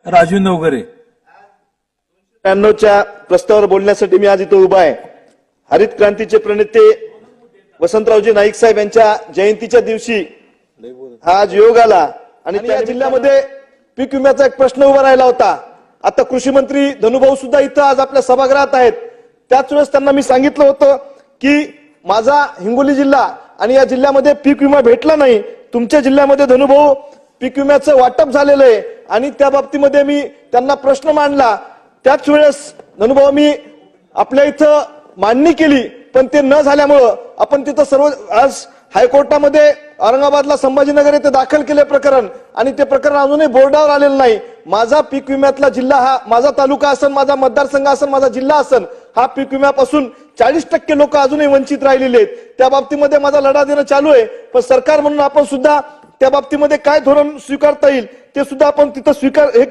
राजू नवघरे. 93च्या प्रस्तावावर बोलण्यासाठी मी आज इथे उभा आहे. हरित क्रांतीचे प्रणेते वसंतरावजी नाईक साहेब यांच्या जयंतीच्या दिवशी हा आज योग आला आणि त्या जिल्ह्यामध्ये पीक विम्याचा एक प्रश्न उभा राहिला होता. आता कृषी मंत्री धनुभाऊ सुद्धा इथं आज आपल्या सभागृहात आहेत. त्याच वेळेस त्यांना मी सांगितलं होतं की माझा हिंगोली जिल्हा आणि या जिल्ह्यामध्ये पीक विमा भेटला नाही. तुमच्या जिल्ह्यामध्ये धनुभाऊ पीक विम्याचं वाटप झालेलं आहे आणि त्या बाबतीमध्ये मी त्यांना प्रश्न मांडला. त्याच वेळेस धनुभाऊ मी आपल्या इथं मांडणी केली, पण ते न झाल्यामुळं आपण तिथं सर्व आज हायकोर्टामध्ये औरंगाबादला संभाजीनगर येथे दाखल केले प्रकरण आणि ते प्रकरण अजूनही बोर्डावर आलेलं नाही. माझा पीक विम्यातला जिल्हा हा माझा तालुका असन, माझा मतदारसंघ असन, माझा जिल्हा असन, हा पीक विम्यापासून 40% लोक अजूनही वंचित राहिलेले आहेत. त्या बाबतीमध्ये माझा लढा देणं चालू आहे. पण सरकार म्हणून आपण सुद्धा त्या बाबतीमध्ये काय धोरण स्वीकारता येईल ते सुद्धा आपण तिथं हे केलं.